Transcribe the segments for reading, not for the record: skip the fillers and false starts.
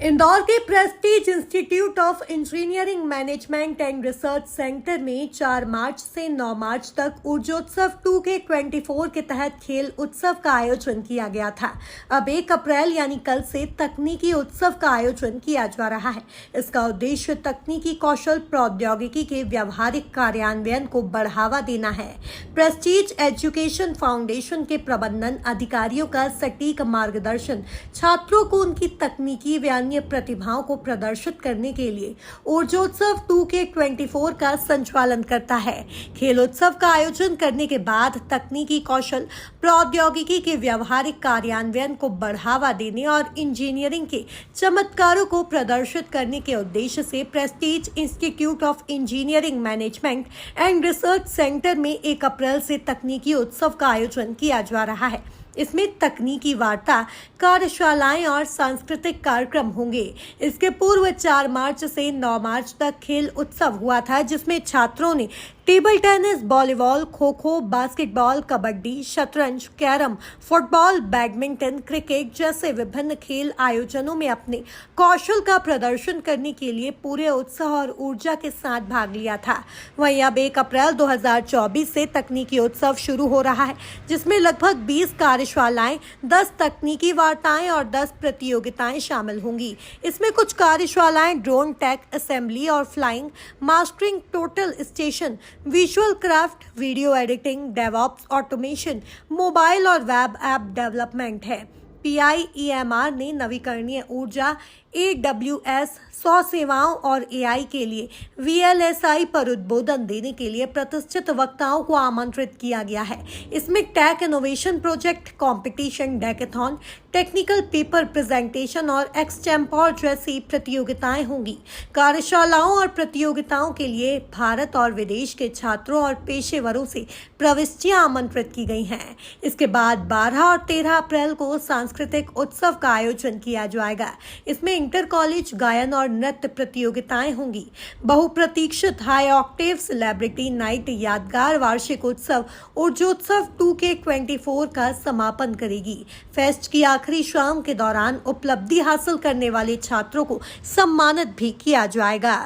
इंदौर के Prestige institute of engineering management and research centre में 4 मार्च से 9 मार्च तक ऊर्जोत्सव 2K24 के तहत खेल उत्सव का आयोजन किया गया था। अब 1 अप्रैल यानी कल से तकनीकी उत्सव का आयोजन किया जा रहा है। इसका उद्देश्य तकनीकी कौशल प्रौद्योगिकी के व्यावहारिक कार्यान्वयन को बढ़ावा देना है। प्रेस्टीज एजुकेशन फाउंडेशन के प्रबंधन अधिकारियों का सटीक मार्गदर्शन छात्रों को उनकी तकनीकी प्रतिभाओं को प्रदर्शित करने के लिए ऊर्जोत्सव 2K24 का संचालन करता है। खेलोत्सव का आयोजन करने के बाद तकनीकी कौशल प्रौद्योगिकी के व्यावहारिक कार्यान्वयन को बढ़ावा देने और इंजीनियरिंग के चमत्कारों को प्रदर्शित करने के उद्देश्य से Prestige institute of engineering management and research centre में 1 अप्रैल से तकनीकी उत्सव का आयोजन किया जा रहा है। इसमें तकनीकी वार्ता, कार्यशालाएं और सांस्कृतिक कार्यक्रम होंगे। इसके पूर्व 4 मार्च से 9 मार्च तक खेल उत्सव हुआ था, जिसमें छात्रों ने table tennis, volleyball, kho kho, basketball, kabaddi, शतरंज, कैरम, फुटबॉल, बैडमिंटन, क्रिकेट जैसे विभिन्न खेल आयोजनों में अपने कौशल का प्रदर्शन करने के लिए पूरे उत्साह और ऊर्जा के साथ भाग लिया था। वहीं अब 1 अप्रैल 2024 से तकनीकी उत्सव शुरू हो रहा है, जिसमें लगभग 20 कार्यशालाएं, 10 तकनीकी वार्ताएं और 10 प्रतियोगिताएं शामिल होंगी। इसमें कुछ कार्यशालाएं ड्रोन टेक, असेंबली और flying, mastering total station, visual craft, video editing, DevOps, automation, mobile और वेब ऐप डेवलपमेंट है। PIEMR ने नवीकरणीय ऊर्जा, AWS, 100 सेवाओं और AI के लिए VLSI पर उद्बोधन देने के लिए प्रतिष्ठित वक्ताओं को आमंत्रित किया गया है। इसमें tech innovation project, competition, hackathon, technical paper presentation और एक्सटेम्पोर जैसी प्रतियोगिताएं होंगी। कार्यशालाओं और प्रतियोगिताओं के लिए भारत और विदेश के छात्रों और पेशेवरों से प्रविष्टियां आमंत्रित की गई हैं। इसके बाद 12 और 13 अप्रैल को सांस्कृतिक उत्सव का आयोजन किया जाएगा। इसमें इंटर कॉलेज गायन और नृत्य प्रतियोगिताएं होंगी। बहुप्रतीक्षित हाई ऑक्टेव सेलिब्रिटी नाइट यादगार वार्षिक उत्सव ऊर्जोत्सव 2K24 का समापन करेगी। फेस्ट की आखिरी शाम के दौरान उपलब्धि हासिल करने वाले छात्रों को सम्मानित भी किया जाएगा।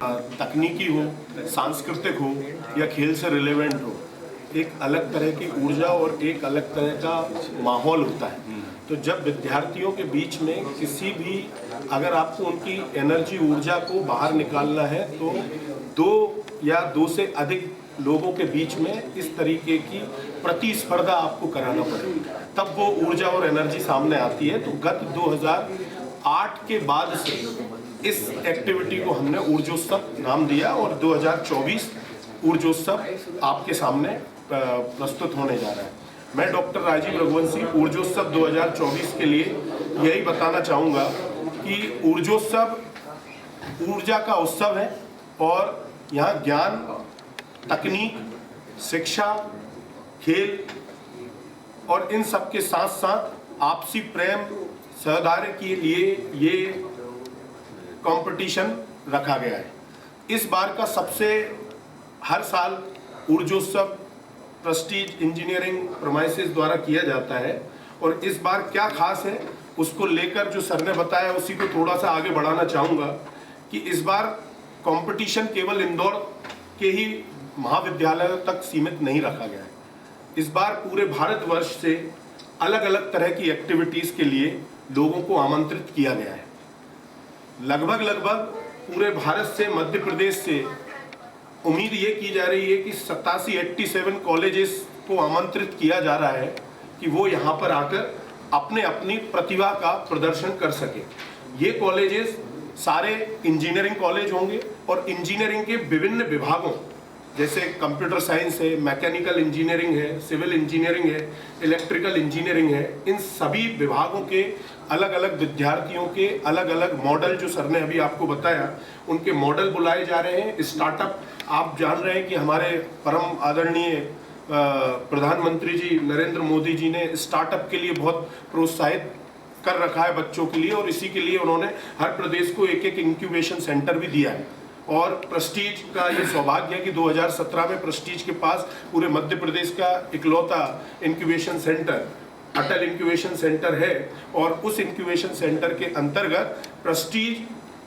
तकनीकी हो, सांस्कृतिक हो या खेल से रिलेवेंट हो, एक अलग तरह की ऊर्जा और एक अलग तरह का माहौल होता है। तो जब विद्यार्थियों के बीच में किसी भी अगर आपको उनकी एनर्जी ऊर्जा को बाहर निकालना है तो 2 या 2 से अधिक लोगों के बीच में इस तरीके की प्रतिस्पर्धा आपको कराना पड़ेगा, तब वो ऊर्जा और एनर्जी सामने आती है। तो गत 2008 के बाद से इस एक्टिविटी को हमने ऊर्जोत्सव नाम दिया और 2024 ऊर्जोत्सव आपके सामने प्रस्तुत होने जा रहा है। मैं डॉक्टर राजीव रघुवंशी ऊर्जोत्सव 2024 के लिए यही बताना चाहूँगा कि ऊर्जोत्सव ऊर्जा का उत्सव है और यहाँ ज्ञान, तकनीक, शिक्षा, खेल और इन सब के साथ साथ आपसी प्रेम, सहकार्य के लिए ये कंपटीशन रखा गया है। इस बार का सबसे हर साल ऊर्जोत्सव प्रेस्टीज इंजीनियरिंग प्रोमाइसेस द्वारा किया जाता है और इस बार क्या खास है उसको लेकर जो सर ने बताया उसी को थोड़ा सा आगे बढ़ाना चाहूँगा कि इस बार कंपटीशन केवल इंदौर के ही महाविद्यालयों तक सीमित नहीं रखा गया है। इस बार पूरे भारतवर्ष से अलग अलग तरह की एक्टिविटीज़ के लिए लोगों को आमंत्रित किया गया है। लगभग पूरे भारत से, मध्य प्रदेश से उम्मीद ये की जा रही है कि 87 कॉलेजेस को आमंत्रित किया जा रहा है कि वो यहाँ पर आकर अपनी प्रतिभा का प्रदर्शन कर सके। ये कॉलेजेस सारे इंजीनियरिंग कॉलेज होंगे और इंजीनियरिंग के विभिन्न विभागों जैसे कंप्यूटर साइंस है, मैकेनिकल इंजीनियरिंग है, सिविल इंजीनियरिंग है, इलेक्ट्रिकल इंजीनियरिंग है, इन सभी विभागों के अलग अलग विद्यार्थियों के अलग अलग मॉडल जो सर ने अभी आपको बताया उनके मॉडल बुलाए जा रहे हैं। स्टार्टअप आप जान रहे हैं कि हमारे परम आदरणीय प्रधानमंत्री जी नरेंद्र मोदी जी ने स्टार्टअप के लिए बहुत प्रोत्साहित कर रखा है बच्चों के लिए और इसी के लिए उन्होंने हर प्रदेश को एक इंक्यूबेशन सेंटर भी दिया है। और प्रेस्टीज का ये सौभाग्य है कि 2017 में प्रेस्टीज के पास पूरे मध्य प्रदेश का इकलौता इंक्यूबेशन सेंटर अटल इंक्यूबेशन सेंटर है और उस इंक्यूबेशन सेंटर के अंतर्गत प्रेस्टीज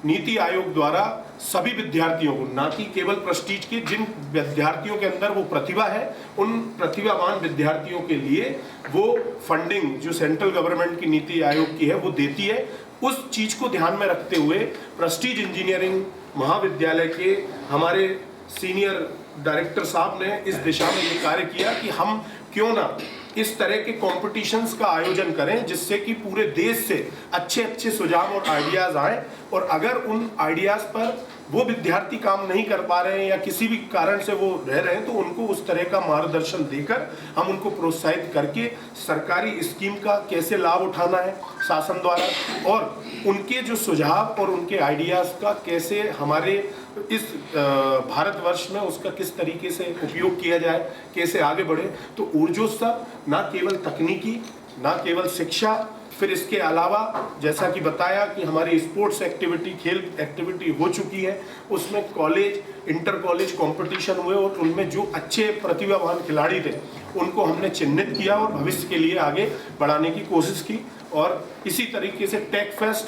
नीति आयोग द्वारा सभी विद्यार्थियों को, ना कि केवल प्रेस्टीज के, जिन विद्यार्थियों के अंदर वो प्रतिभा है उन प्रतिभावान विद्यार्थियों के लिए वो फंडिंग जो सेंट्रल गवर्नमेंट की नीति आयोग की है वो देती है। उस चीज को ध्यान में रखते हुए प्रेस्टीज इंजीनियरिंग महाविद्यालय के हमारे सीनियर डायरेक्टर साहब ने इस दिशा में ये कार्य किया कि हम क्यों ना इस तरह के कॉम्पिटिशन्स का आयोजन करें जिससे कि पूरे देश से अच्छे अच्छे सुझाव और आइडियाज आए, और अगर उन आइडियाज पर वो विद्यार्थी काम नहीं कर पा रहे हैं या किसी भी कारण से वो रह रहे हैं तो उनको उस तरह का मार्गदर्शन देकर हम उनको प्रोत्साहित करके सरकारी स्कीम का कैसे लाभ उठाना है शासन द्वारा, और उनके जो सुझाव और उनके आइडियाज का कैसे हमारे इस भारतवर्ष में उसका किस तरीके से उपयोग किया जाए, कैसे आगे बढ़े। तो ऊर्जोत्सव ना केवल तकनीकी, ना केवल शिक्षा, फिर इसके अलावा जैसा कि बताया कि हमारी स्पोर्ट्स एक्टिविटी, खेल एक्टिविटी हो चुकी है, उसमें कॉलेज इंटर कॉलेज कंपटीशन हुए और उनमें जो अच्छे प्रतिभावान खिलाड़ी थे उनको हमने चिन्हित किया और भविष्य के लिए आगे बढ़ाने की कोशिश की। और इसी तरीके से टेक फेस्ट,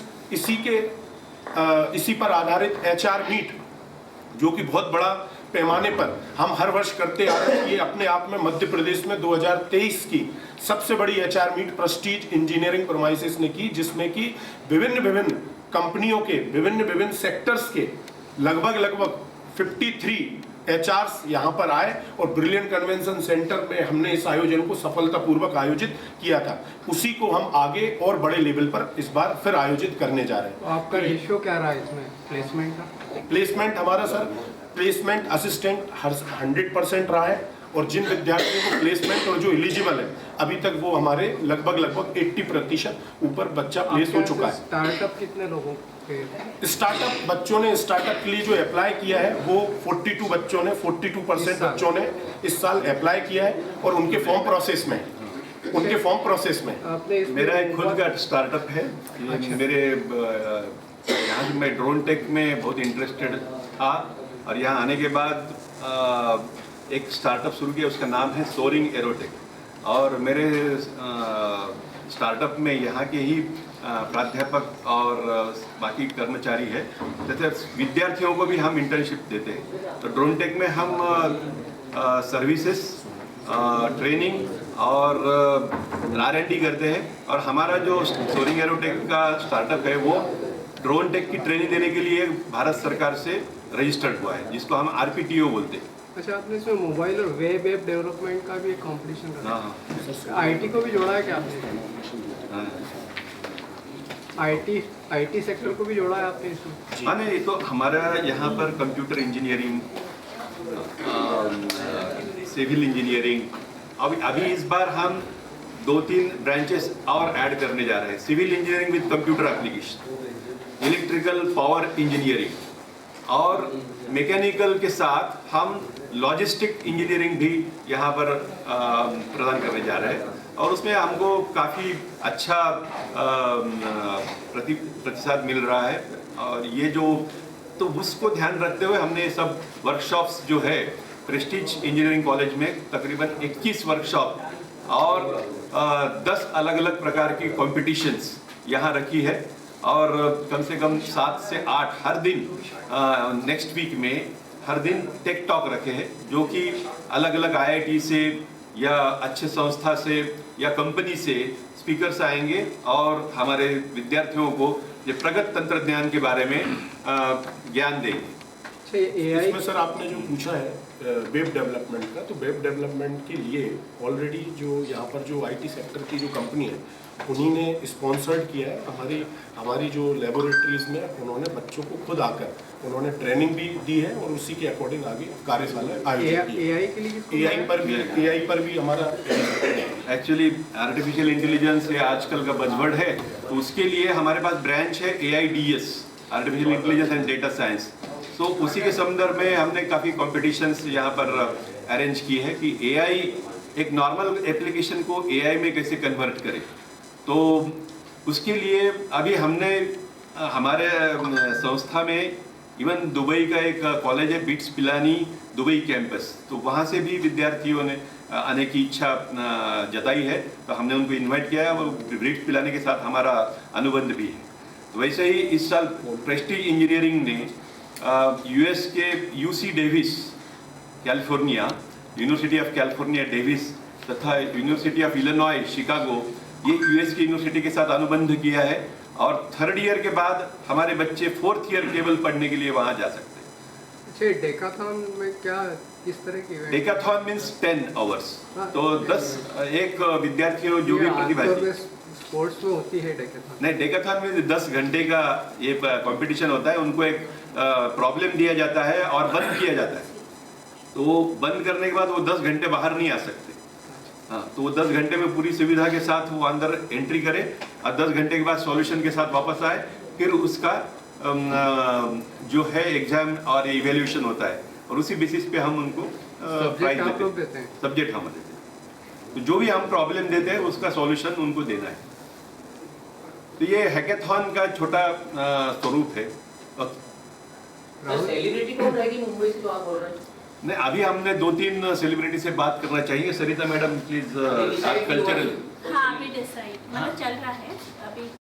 इसी पर आधारित HR मीट जो कि बहुत बड़ा पैमाने पर हम हर वर्ष करते आ रहे हैं, ये अपने आप में मध्य प्रदेश में 2023 की सबसे बड़ी HR मीट प्रेस्टीज इंजीनियरिंग प्रोमाइसेस ने की, जिसमें कि विभिन्न कंपनियों के विभिन्न सेक्टर्स के लगभग 53 HRs यहाँ पर आए और ब्रिलियंट कन्वेंशन सेंटर में हमने इस आयोजन को सफलतापूर्वक आयोजित किया था। उसी को हम आगे और बड़े लेवल पर इस बार फिर आयोजित करने जा रहे हैं। तो आपका रेशियो क्या रहा है इसमें प्लेसमेंट का? प्लेसमेंट हमारा सर, प्लेसमेंट असिस्टेंट 100% रहा है, और जिन विद्यार्थियों को प्लेसमेंट और जो एलिजिबल है अभी तक वो हमारे लगभग 80% ऊपर बच्चा प्लेस हो चुका है। स्टार्टअप कितने लोगों के? स्टार्टअप बच्चों ने स्टार्टअप के लिए जो अप्लाई किया है वो 42 बच्चों ने 42% बच्चों ने इस साल अप्लाई किया है और उनके फॉर्म प्रोसेस में आपने मेरा एक खुद का स्टार्टअप है। अच्छा। मेरे यहाँ मैं ड्रोन टेक में बहुत इंटरेस्टेड था और यहाँ आने के बाद एक स्टार्टअप शुरू किया, उसका नाम है सोरिंग एरोटेक, और मेरे स्टार्टअप में यहाँ के ही प्राध्यापक और बाकी कर्मचारी है, जैसे विद्यार्थियों को भी हम इंटर्नशिप देते हैं। तो ड्रोन टेक में हम सर्विसेज, ट्रेनिंग और R&D करते हैं, और हमारा जो सोरिंग एरोटेक का स्टार्टअप है वो ड्रोन टेक की ट्रेनिंग देने के लिए भारत सरकार से रजिस्टर्ड हुआ है, जिसको हम RPTO बोलते हैं। अच्छा, आपने इसमें मोबाइल और वेब ऐप डेवलपमेंट का भी एक कंपटीशन करा? हाँ, IT को भी जोड़ा है क्या आपने? IT सेक्टर को भी जोड़ा है आपने इसमें? हाँ, नहीं, तो हमारा यहाँ पर कंप्यूटर इंजीनियरिंग, सिविल इंजीनियरिंग, अभी इस बार हम 2-3 ब्रांचेस और ऐड करने जा रहे हैं। Civil engineering with computer application, electrical power engineering और मैकेनिकल के साथ हम लॉजिस्टिक इंजीनियरिंग भी यहाँ पर प्रदान करने जा रहे हैं, और उसमें हमको काफ़ी अच्छा प्रतिशत मिल रहा है। और ये जो, तो उसको ध्यान रखते हुए हमने सब वर्कशॉप्स जो है प्रेस्टीज इंजीनियरिंग कॉलेज में तकरीबन 21 वर्कशॉप और 10 अलग अलग प्रकार की कॉम्पिटिशन्स यहाँ रखी है, और कम से कम 7 से 8 हर दिन नेक्स्ट वीक में हर दिन टेक टॉक रखे हैं, जो कि अलग अलग IIT से या अच्छे संस्था से या कंपनी से स्पीकर्स आएंगे और हमारे विद्यार्थियों को ये प्रगत तंत्रज्ञान के बारे में ज्ञान देंगे। इसमें सर आपने जो पूछा है वेब डेवलपमेंट का, तो वेब डेवलपमेंट के लिए ऑलरेडी जो यहाँ पर जो IT सेक्टर की जो कंपनी है उन्हीं ने स्पॉन्सर्ड किया है। हमारी जो लेबोरेटरीज में उन्होंने बच्चों को खुद आकर उन्होंने ट्रेनिंग भी दी है और उसी के अकॉर्डिंग आगे कार्यशाला आयोजित की है। AI के लिए AI पर भी हमारा एक्चुअली आर्टिफिशियल इंटेलिजेंस ये आजकल का बजवर्ड है, तो उसके लिए हमारे पास ब्रांच है AIDS, artificial intelligence and data science. तो उसी के संदर्भ में हमने काफ़ी कॉम्पिटिशन्स यहाँ पर अरेंज की है कि AI एक नॉर्मल एप्लीकेशन को AI में कैसे कन्वर्ट करे। तो उसके लिए अभी हमने हमारे संस्था में इवन दुबई का एक कॉलेज है, बिट्स पिलानी दुबई कैंपस, तो वहाँ से भी विद्यार्थियों ने आने की इच्छा जताई है, तो हमने उनको इनवाइट किया है और ब्रीफ पिलाने के साथ हमारा अनुबंध भी है। तो वैसे ही इस साल प्रेस्टीज इंजीनियरिंग ने यूएस के UC Davis California, university of California Davis तथा यूनिवर्सिटी ऑफ इलिनॉय शिकागो, ये यूएस की यूनिवर्सिटी के साथ अनुबंध किया है और 3rd ईयर के बाद हमारे बच्चे 4th ईयर केवल पढ़ने के लिए वहाँ जा सकते हैं। अच्छा, डेकाथॉन में क्या किस तरह की event? डेकाथॉन मीन्स 10 आवर्स, हाँ, तो 10 एक विद्यार्थी हो जो भी ये आमतौर प्रतिभागी। पे स्पोर्ट्स में होती है डेकाथॉन? नहीं, डेकाथॉन में 10 घंटे का ये कंपटीशन होता है। उनको एक प्रॉब्लम दिया जाता है और बंद किया जाता है, तो वो बंद करने के बाद वो 10 घंटे बाहर नहीं आ सकते। हाँ, तो वो 10 घंटे में पूरी सुविधा के साथ वो अंदर एंट्री करे और 10 घंटे के बाद सॉल्यूशन के साथ वापस आए, फिर उसका जो है एग्जाम और इवेल्यूशन होता है और उसी बेसिस पे हम उनको प्राइज देते हैं। सब्जेक्ट हम देते हैं, तो जो भी हम प्रॉब्लम देते हैं उसका सॉल्यूशन उनको देना है। तो ये हैकेथॉन का छोटा स्वरूप है। सेलिब्रिटी कौन रहेगी मुंबई से जो आप बोल रहे हैं? नहीं, अभी हमने 2-3 सेलिब्रिटी से बात करना चाहिए। सरिता मैडम प्लीज, कल्चरल। हाँ, अभी डिसाइड मतलब चल रहा है अभी।